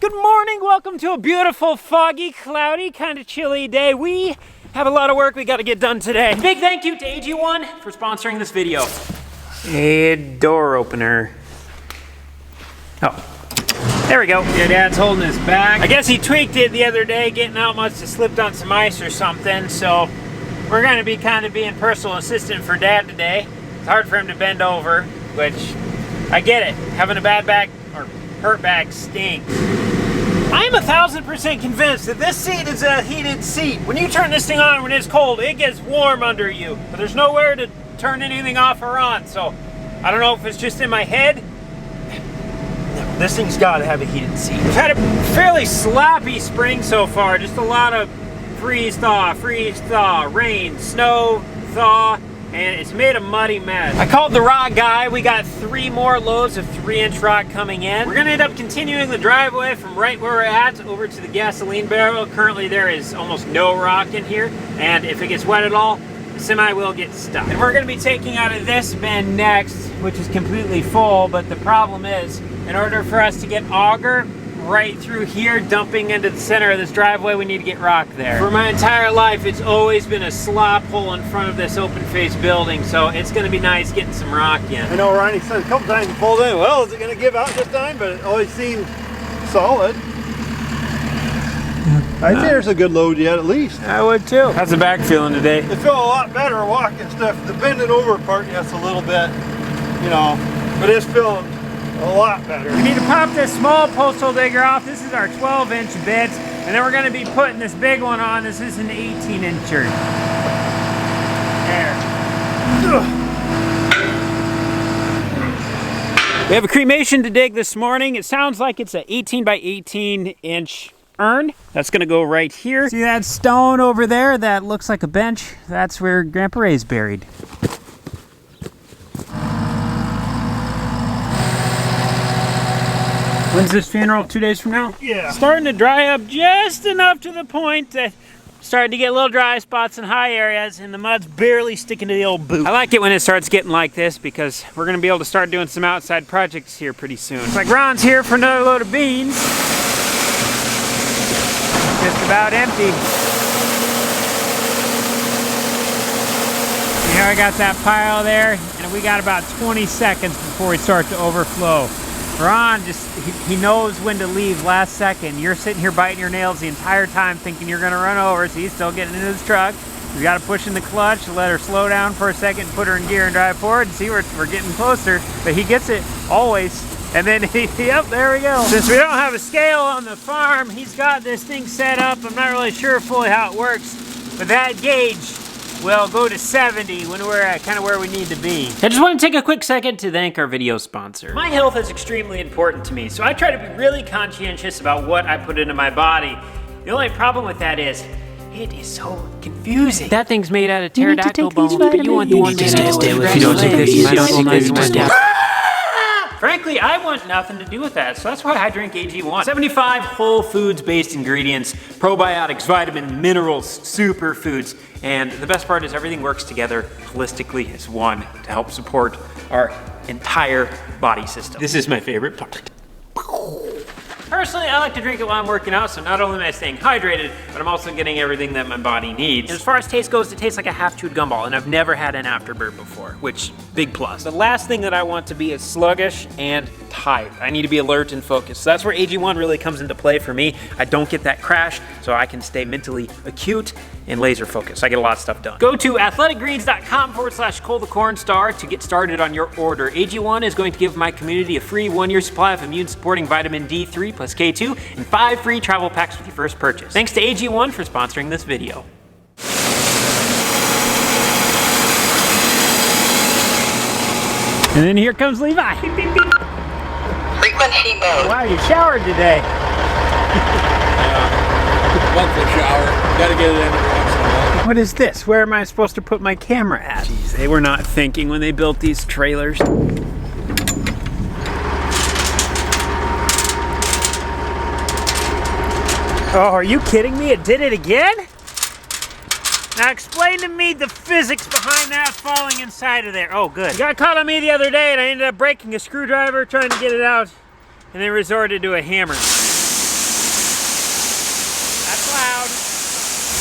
Good morning, welcome to a beautiful, foggy, cloudy, kind of chilly day. We have a lot of work we got to get done today. Big thank you to AG1 for sponsoring this video. A door opener. Oh, there we go. Your dad's holding his back. I guess he tweaked it the other day, getting out must have slipped on some ice or something, so we're gonna be kind of being personal assistant for Dad today. It's hard for him to bend over, which I get it. Having a bad back or hurt back stinks. I'm 1000% convinced that this seat is a heated seat. When you turn this thing on when it's cold, it gets warm under you, but there's nowhere to turn anything off or on, so I don't know if it's just in my head. No, this thing's gotta have a heated seat. We've had a fairly sloppy spring so far, just a lot of freeze, thaw, rain, snow, thaw, and it's made a muddy mess. I called the rock guy. We got 3 more loads of 3-inch rock coming in. We're gonna end up continuing the driveway from right where we're at over to the gasoline barrel. Currently there is almost no rock in here, and if it gets wet at all, the semi will get stuck. And we're gonna be taking out of this bin next, which is completely full, but the problem is, in order for us to get auger right through here, dumping into the center of this driveway, we need to get rock there. For my entire life, it's always been a slop hole in front of this open face building, so it's gonna be nice getting some rock in. I know Ronnie said a couple times he pulled in, well, is it gonna give out this time? But it always seemed solid. I'd say there's a good load yet, at least. I would too. How's the back feeling today? It felt a lot better walking stuff. The bending over part, yes, a little bit, you know, but it's feeling a lot better. We need to pop this small postal digger off. This is our 12-inch bit, and then we're going to be putting this big one on. This is an 18-incher. There. We have a cremation to dig this morning. It sounds like it's an 18 by 18-inch urn. That's going to go right here. See that stone over there? That looks like a bench. That's where Grandpa Ray's buried. When's this funeral? 2 days from now? Yeah. Starting to dry up just enough to the point that starting to get little dry spots in high areas and the mud's barely sticking to the old boot. I like it when it starts getting like this because we're gonna be able to start doing some outside projects here pretty soon. Looks like Ron's here for another load of beans. Just about empty. Here I got that pile there, and we got about 20 seconds before we start to overflow. Ron he knows when to leave last second. You're sitting here biting your nails the entire time thinking you're gonna run over, so he's still getting into his truck. We gotta push in the clutch, let her slow down for a second, put her in gear and drive forward and see we're getting closer. But he gets it always. And then, yep, there we go. Since we don't have a scale on the farm, he's got this thing set up. I'm not really sure fully how it works, but that gauge will go to 70 when we're at kind of where we need to be. I just want to take a quick second to thank our video sponsor. My health is extremely important to me, so I try to be really conscientious about what I put into my body. The only problem with that is, it is so confusing. That thing's made out of pterodactyl bone, but you want the one that if you don't take this, you don't. Frankly, I want nothing to do with that, so that's why I drink AG1. 75 whole foods-based ingredients, probiotics, vitamins, minerals, superfoods, and the best part is everything works together holistically as one to help support our entire body system. This is my favorite part. Personally, I like to drink it while I'm working out, so not only am I staying hydrated, but I'm also getting everything that my body needs. And as far as taste goes, it tastes like a half-chewed gumball, and I've never had an afterburn before, which, big plus. The last thing that I want to be is sluggish and tired. I need to be alert and focused. So that's where AG1 really comes into play for me. I don't get that crash, so I can stay mentally acute and laser focused. I get a lot of stuff done. Go to athleticgreens.com/ColeTheCornstar to get started on your order. AG1 is going to give my community a free 1-year supply of immune-supporting vitamin D3 plus K2 and 5 free travel packs with your first purchase. Thanks to AG1 for sponsoring this video. And then here comes Levi. Frequency mode. Wow, you showered today. Monthly shower. Gotta get it in every once in a while. What is this? Where am I supposed to put my camera at? Jeez, they were not thinking when they built these trailers. Oh, are you kidding me? It did it again? Now explain to me the physics behind that falling inside of there. Oh, good. You got caught on me the other day and I ended up breaking a screwdriver trying to get it out and then resorted to a hammer.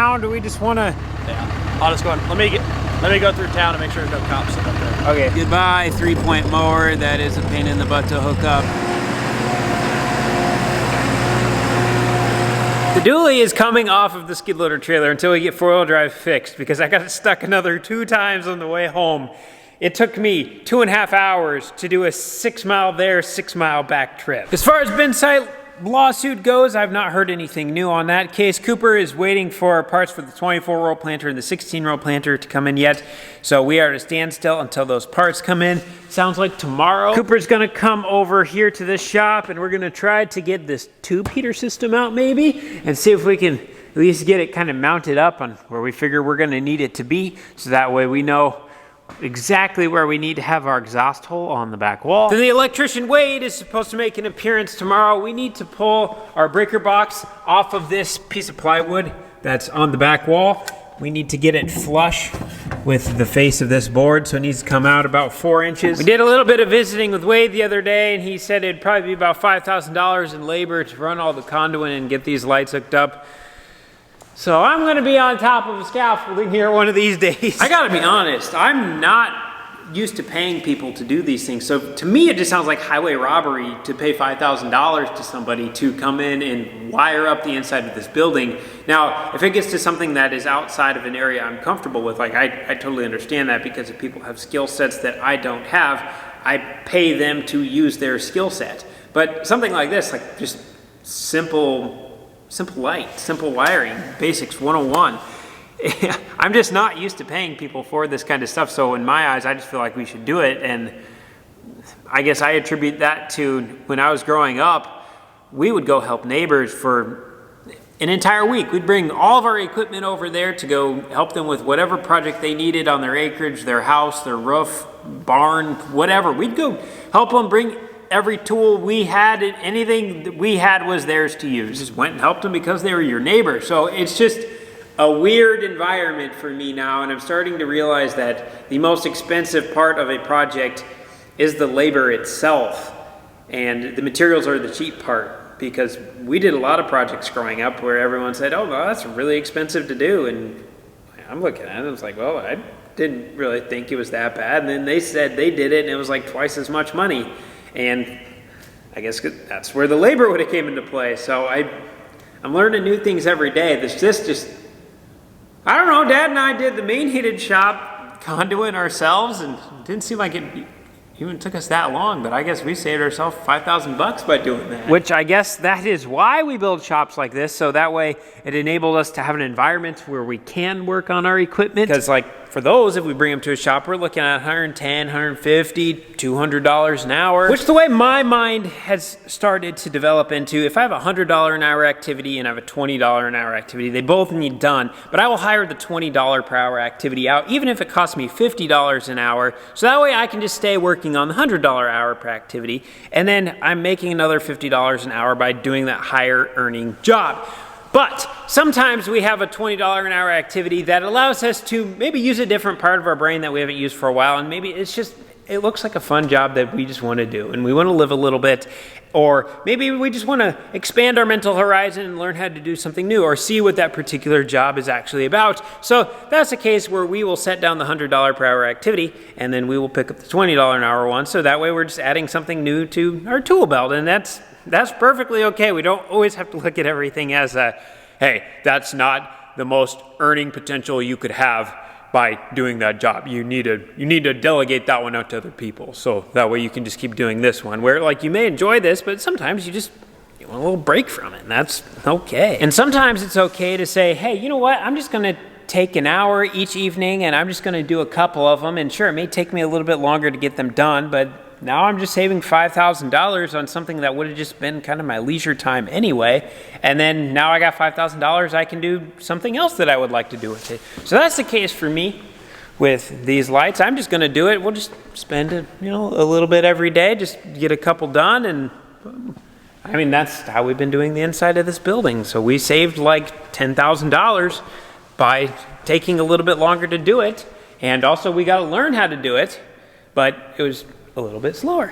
town? Do we just want to? Yeah. I'll just go. Let me go through town and make sure there's no cops up there. Okay. Goodbye, 3-point mower. That is a pain in the butt to hook up. The dually is coming off of the skid loader trailer until we get 4-wheel drive fixed, because I got it stuck another 2 times on the way home. It took me 2.5 hours to do a 6-mile there, 6-mile back trip. As far as bin site lawsuit goes, I've not heard anything new on that case. Cooper is waiting for parts for the 24-row planter and the 16-row planter to come in yet, so we are at a standstill until those parts come in. Sounds like tomorrow Cooper's gonna come over here to this shop, and we're gonna try to get this tube heater system out maybe, and see if we can at least get it kind of mounted up on where we figure we're gonna need it to be, so that way we know exactly where we need to have our exhaust hole on the back wall. Then the electrician Wade is supposed to make an appearance tomorrow. We need to pull our breaker box off of this piece of plywood that's on the back wall. We need to get it flush with the face of this board, so it needs to come out about 4 inches. We did a little bit of visiting with Wade the other day, and he said it'd probably be about $5,000 in labor to run all the conduit and get these lights hooked up. So I'm gonna be on top of a scaffolding here one of these days. I gotta be honest, I'm not used to paying people to do these things. So to me, it just sounds like highway robbery to pay $5,000 to somebody to come in and wire up the inside of this building. Now, if it gets to something that is outside of an area I'm comfortable with, like I totally understand that, because if people have skill sets that I don't have, I pay them to use their skill set. But something like this, like just simple light, simple wiring, basics 101. I'm just not used to paying people for this kind of stuff, so in my eyes, I just feel like we should do it. And I guess I attribute that to when I was growing up, we would go help neighbors for an entire week. We'd bring all of our equipment over there to go help them with whatever project they needed on their acreage, their house, their roof, barn, whatever. We'd go help them bring every tool we had, and anything that we had was theirs to use. Just went and helped them because they were your neighbor. So it's just a weird environment for me now, and I'm starting to realize that the most expensive part of a project is the labor itself, and the materials are the cheap part, because we did a lot of projects growing up where everyone said, oh, well, that's really expensive to do, and I'm looking at it, I was like, well, I didn't really think it was that bad, and then they said they did it, and it was like twice as much money. And I guess that's where the labor would have came into play. So I'm learning new things every day. I don't know, Dad and I did the main heated shop conduit ourselves, and it didn't seem like it even took us that long, but I guess we saved ourselves $5,000 by doing that. Which I guess that is why we build shops like this, so that way it enabled us to have an environment where we can work on our equipment. Because like for those, if we bring them to a shop, we're looking at $110, $150, $200 an hour. Which the way my mind has started to develop into, if I have a $100 an hour activity and I have a $20 an hour activity, they both need done, but I will hire the $20 per hour activity out, even if it costs me $50 an hour, so that way I can just stay working on the $100 hour per activity, and then I'm making another $50 an hour by doing that higher earning job. But sometimes we have a $20 an hour activity that allows us to maybe use a different part of our brain that we haven't used for a while, and maybe it looks like a fun job that we just want to do, and we want to live a little bit, or maybe we just want to expand our mental horizon and learn how to do something new, or see what that particular job is actually about. So that's a case where we will set down the $100 per hour activity, and then we will pick up the $20 an hour one, so that way we're just adding something new to our tool belt, and that's perfectly okay. We don't always have to look at everything as hey, that's not the most earning potential you could have by doing that job. You need to delegate that one out to other people, so that way you can just keep doing this one, where like you may enjoy this, but sometimes you want a little break from it, and that's okay. And sometimes it's okay to say, hey, you know what, I'm just gonna take an hour each evening, and I'm just gonna do a couple of them, and sure, it may take me a little bit longer to get them done, but now I'm just saving $5,000 on something that would have just been kind of my leisure time anyway. And then now I got $5,000, I can do something else that I would like to do with it. So that's the case for me with these lights. I'm just going to do it. We'll just spend a little bit every day, just get a couple done. And I mean, that's how we've been doing the inside of this building. So we saved like $10,000 by taking a little bit longer to do it. And also we got to learn how to do it, but it was a little bit slower.